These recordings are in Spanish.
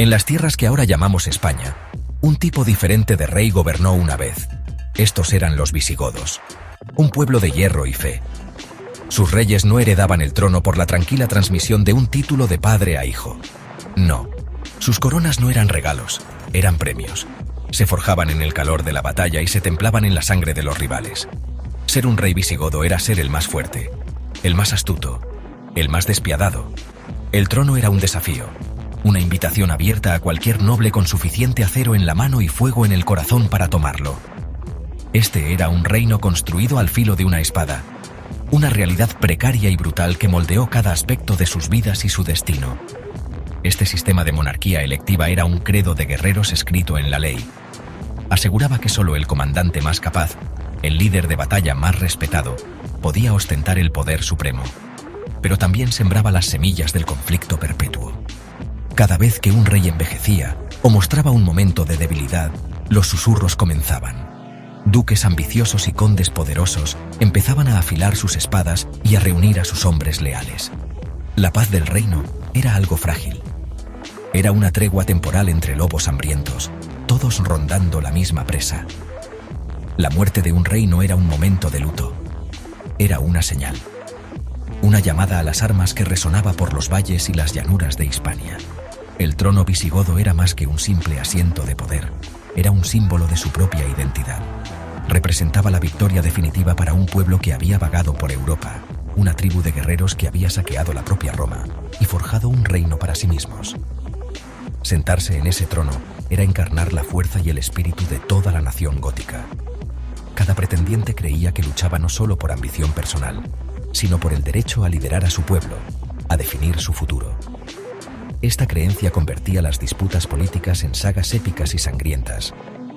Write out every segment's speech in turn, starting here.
En las tierras que ahora llamamos España, un tipo diferente de rey gobernó una vez. Estos eran los visigodos, un pueblo de hierro y fe. Sus reyes no heredaban el trono por la tranquila transmisión de un título de padre a hijo. No, sus coronas no eran regalos, eran premios. Se forjaban en el calor de la batalla y se templaban en la sangre de los rivales. Ser un rey visigodo era ser el más fuerte, el más astuto, el más despiadado. El trono era un desafío, una invitación abierta a cualquier noble con suficiente acero en la mano y fuego en el corazón para tomarlo. Este era un reino construido al filo de una espada, una realidad precaria y brutal que moldeó cada aspecto de sus vidas y su destino. Este sistema de monarquía electiva era un credo de guerreros escrito en la ley. Aseguraba que solo el comandante más capaz, el líder de batalla más respetado, podía ostentar el poder supremo. Pero también sembraba las semillas del conflicto perpetuo. Cada vez que un rey envejecía o mostraba un momento de debilidad, los susurros comenzaban. Duques ambiciosos y condes poderosos empezaban a afilar sus espadas y a reunir a sus hombres leales. La paz del reino era algo frágil. Era una tregua temporal entre lobos hambrientos, todos rondando la misma presa. La muerte de un rey no era un momento de luto. Era una señal. Una llamada a las armas que resonaba por los valles y las llanuras de Hispania. El trono visigodo era más que un simple asiento de poder. Era un símbolo de su propia identidad. Representaba la victoria definitiva para un pueblo que había vagado por Europa, una tribu de guerreros que había saqueado la propia Roma y forjado un reino para sí mismos. Sentarse en ese trono era encarnar la fuerza y el espíritu de toda la nación gótica. Cada pretendiente creía que luchaba no solo por ambición personal, sino por el derecho a liderar a su pueblo, a definir su futuro. Esta creencia convertía las disputas políticas en sagas épicas y sangrientas,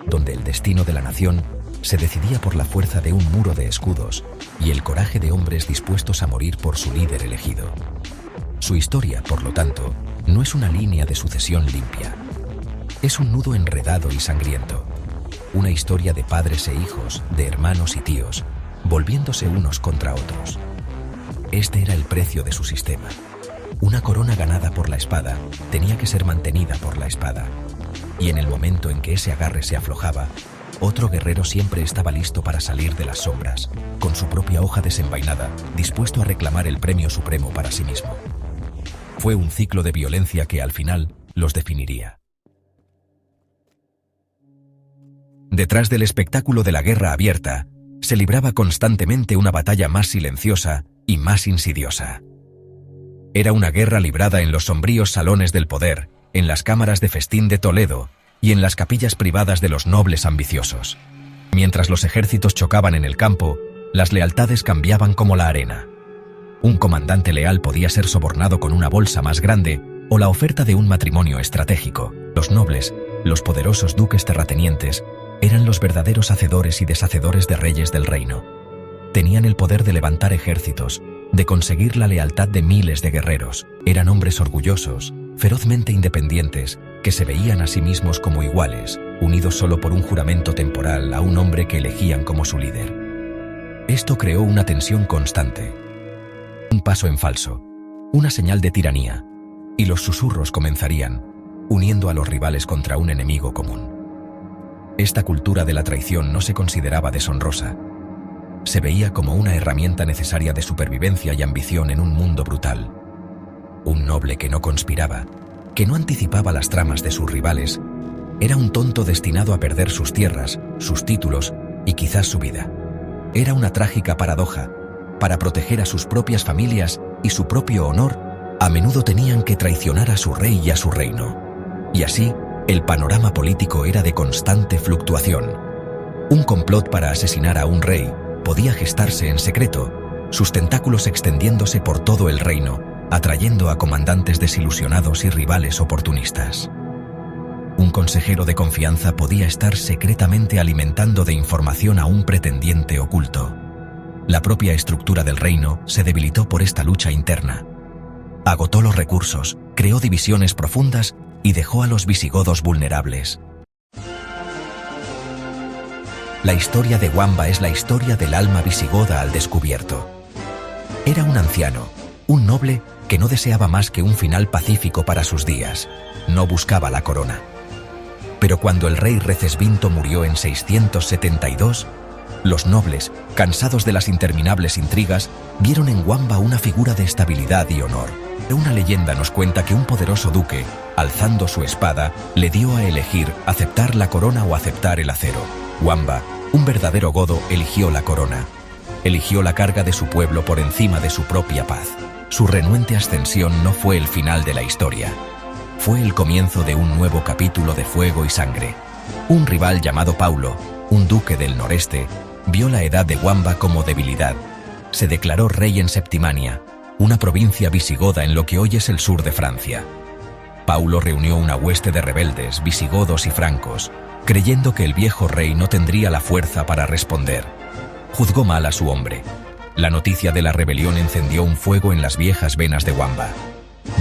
donde el destino de la nación se decidía por la fuerza de un muro de escudos y el coraje de hombres dispuestos a morir por su líder elegido. Su historia, por lo tanto, no es una línea de sucesión limpia. Es un nudo enredado y sangriento. Una historia de padres e hijos, de hermanos y tíos, volviéndose unos contra otros. Este era el precio de su sistema. Una corona ganada por la espada tenía que ser mantenida por la espada. Y en el momento en que ese agarre se aflojaba, otro guerrero siempre estaba listo para salir de las sombras, con su propia hoja desenvainada, dispuesto a reclamar el premio supremo para sí mismo. Fue un ciclo de violencia que al final los definiría. Detrás del espectáculo de la guerra abierta, se libraba constantemente una batalla más silenciosa y más insidiosa. Era una guerra librada en los sombríos salones del poder, en las cámaras de festín de Toledo y en las capillas privadas de los nobles ambiciosos. Mientras los ejércitos chocaban en el campo, las lealtades cambiaban como la arena. Un comandante leal podía ser sobornado con una bolsa más grande o la oferta de un matrimonio estratégico. Los nobles, los poderosos duques terratenientes, eran los verdaderos hacedores y deshacedores de reyes del reino. Tenían el poder de levantar ejércitos, de conseguir la lealtad de miles de guerreros. Eran hombres orgullosos, ferozmente independientes, que se veían a sí mismos como iguales, unidos solo por un juramento temporal a un hombre que elegían como su líder. Esto creó una tensión constante. Un paso en falso, una señal de tiranía, y los susurros comenzarían, uniendo a los rivales contra un enemigo común. Esta cultura de la traición no se consideraba deshonrosa. Se veía como una herramienta necesaria de supervivencia y ambición en un mundo brutal. Un noble que no conspiraba, que no anticipaba las tramas de sus rivales, era un tonto destinado a perder sus tierras, sus títulos y quizás su vida. Era una trágica paradoja. Para proteger a sus propias familias y su propio honor, a menudo tenían que traicionar a su rey y a su reino. Y así, el panorama político era de constante fluctuación. Un complot para asesinar a un rey podía gestarse en secreto, sus tentáculos extendiéndose por todo el reino, atrayendo a comandantes desilusionados y rivales oportunistas. Un consejero de confianza podía estar secretamente alimentando de información a un pretendiente oculto. La propia estructura del reino se debilitó por esta lucha interna. Agotó los recursos, creó divisiones profundas y dejó a los visigodos vulnerables. La historia de Wamba es la historia del alma visigoda al descubierto. Era un anciano, Un noble que no deseaba más que un final pacífico para sus días. No buscaba la corona. Pero cuando el rey Recesvinto murió en 672, los nobles, cansados de las interminables intrigas, vieron en Wamba una figura de estabilidad y honor. Una leyenda nos cuenta que un poderoso duque, alzando su espada, le dio a elegir aceptar la corona o aceptar el acero. Wamba, un verdadero godo, eligió la corona. Eligió la carga de su pueblo por encima de su propia paz. Su renuente ascensión no fue el final de la historia. Fue el comienzo de un nuevo capítulo de fuego y sangre. Un rival llamado Paulo, un duque del noreste, vio la edad de Wamba como debilidad. Se declaró rey en Septimania, una provincia visigoda en lo que hoy es el sur de Francia. Paulo reunió una hueste de rebeldes, visigodos y francos, creyendo que el viejo rey no tendría la fuerza para responder. Juzgó mal a su hombre. La noticia de la rebelión encendió un fuego en las viejas venas de Wamba.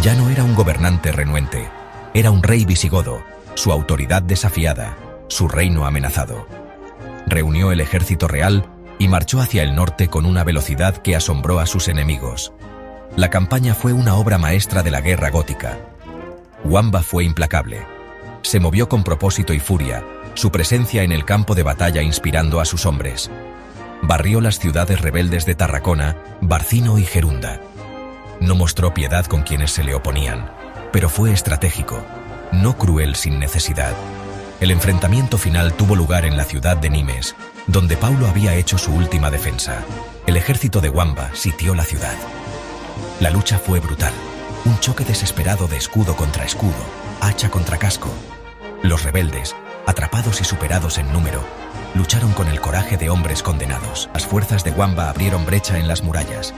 Ya no era un gobernante renuente, era un rey visigodo, su autoridad desafiada, su reino amenazado. Reunió el ejército real y marchó hacia el norte con una velocidad que asombró a sus enemigos. La campaña fue una obra maestra de la guerra gótica. Wamba fue implacable. Se movió con propósito y furia, su presencia en el campo de batalla inspirando a sus hombres. Barrió las ciudades rebeldes de Tarracona, Barcino y Gerunda. No mostró piedad con quienes se le oponían, pero fue estratégico, no cruel sin necesidad. El enfrentamiento final tuvo lugar en la ciudad de Nimes, donde Paulo había hecho su última defensa. El ejército de Wamba sitió la ciudad. La lucha fue brutal, un choque desesperado de escudo contra escudo, hacha contra casco. Los rebeldes, atrapados y superados en número, lucharon con el coraje de hombres condenados. Las fuerzas de Wamba abrieron brecha en las murallas,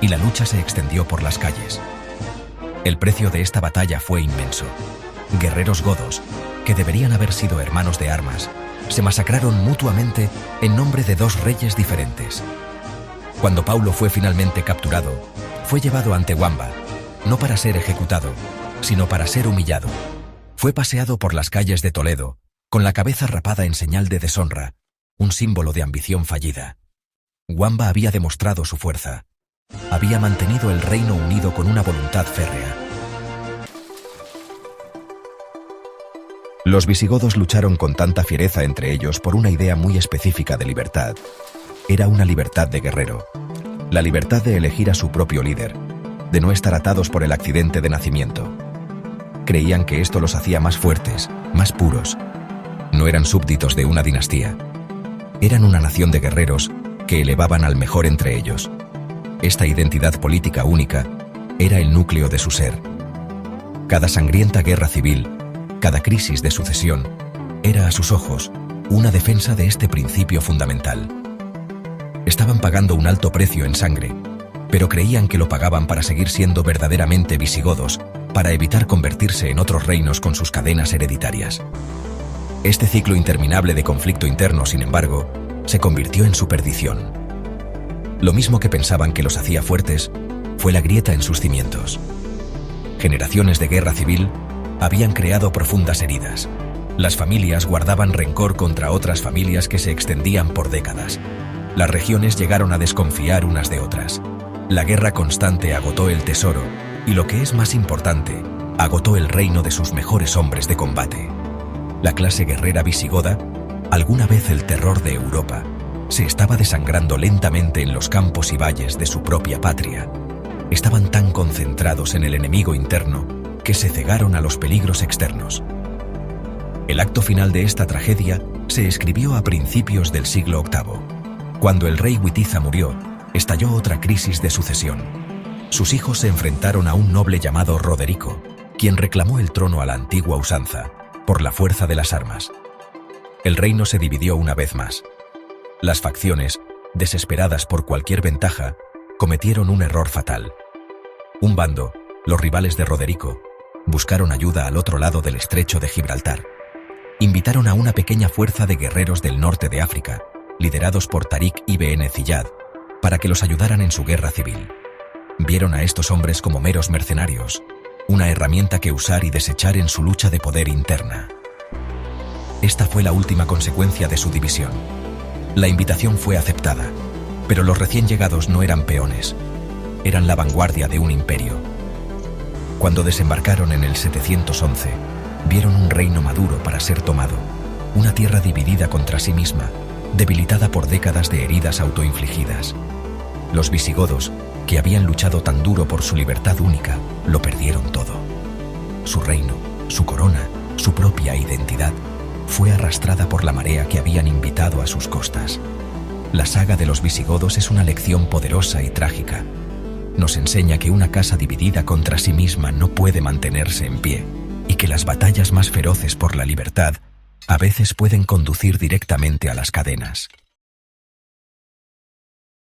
y la lucha se extendió por las calles. El precio de esta batalla fue inmenso. Guerreros godos, que deberían haber sido hermanos de armas, se masacraron mutuamente en nombre de dos reyes diferentes. Cuando Paulo fue finalmente capturado, fue llevado ante Wamba, no para ser ejecutado, sino para ser humillado. Fue paseado por las calles de Toledo, con la cabeza rapada en señal de deshonra, un símbolo de ambición fallida. Wamba había demostrado su fuerza. Había mantenido el reino unido con una voluntad férrea. Los visigodos lucharon con tanta fiereza entre ellos por una idea muy específica de libertad. Era una libertad de guerrero. La libertad de elegir a su propio líder, de no estar atados por el accidente de nacimiento. Creían que esto los hacía más fuertes, más puros. No eran súbditos de una dinastía. Eran una nación de guerreros que elevaban al mejor entre ellos. Esta identidad política única era el núcleo de su ser. Cada sangrienta guerra civil, cada crisis de sucesión, era a sus ojos una defensa de este principio fundamental. Estaban pagando un alto precio en sangre, pero creían que lo pagaban para seguir siendo verdaderamente visigodos, para evitar convertirse en otros reinos con sus cadenas hereditarias. Este ciclo interminable de conflicto interno, sin embargo, se convirtió en su perdición. Lo mismo que pensaban que los hacía fuertes, fue la grieta en sus cimientos. Generaciones de guerra civil habían creado profundas heridas. Las familias guardaban rencor contra otras familias que se extendían por décadas. Las regiones llegaron a desconfiar unas de otras. La guerra constante agotó el tesoro y, lo que es más importante, agotó el reino de sus mejores hombres de combate. La clase guerrera visigoda, alguna vez el terror de Europa, se estaba desangrando lentamente en los campos y valles de su propia patria. Estaban tan concentrados en el enemigo interno que se cegaron a los peligros externos. El acto final de esta tragedia se escribió a principios del siglo VIII. Cuando el rey Witiza murió, estalló otra crisis de sucesión. Sus hijos se enfrentaron a un noble llamado Roderico, quien reclamó el trono a la antigua usanza, por la fuerza de las armas. El reino se dividió una vez más. Las facciones, desesperadas por cualquier ventaja, cometieron un error fatal. Un bando, los rivales de Roderico, buscaron ayuda al otro lado del estrecho de Gibraltar. Invitaron a una pequeña fuerza de guerreros del norte de África, liderados por Tariq ibn Ziyad, para que los ayudaran en su guerra civil. Vieron a estos hombres como meros mercenarios, una herramienta que usar y desechar en su lucha de poder interna. Esta fue la última consecuencia de su división. La invitación fue aceptada, pero los recién llegados no eran peones. eran la vanguardia de un imperio. Cuando desembarcaron en el 711, vieron un reino maduro para ser tomado, una tierra dividida contra sí misma, debilitada por décadas de heridas autoinfligidas. Los visigodos, que habían luchado tan duro por su libertad única, lo perdieron todo. Su reino, su corona, su propia identidad, fue arrastrada por la marea que habían invitado a sus costas. La saga de los visigodos es una lección poderosa y trágica. Nos enseña que una casa dividida contra sí misma no puede mantenerse en pie, y que las batallas más feroces por la libertad a veces pueden conducir directamente a las cadenas.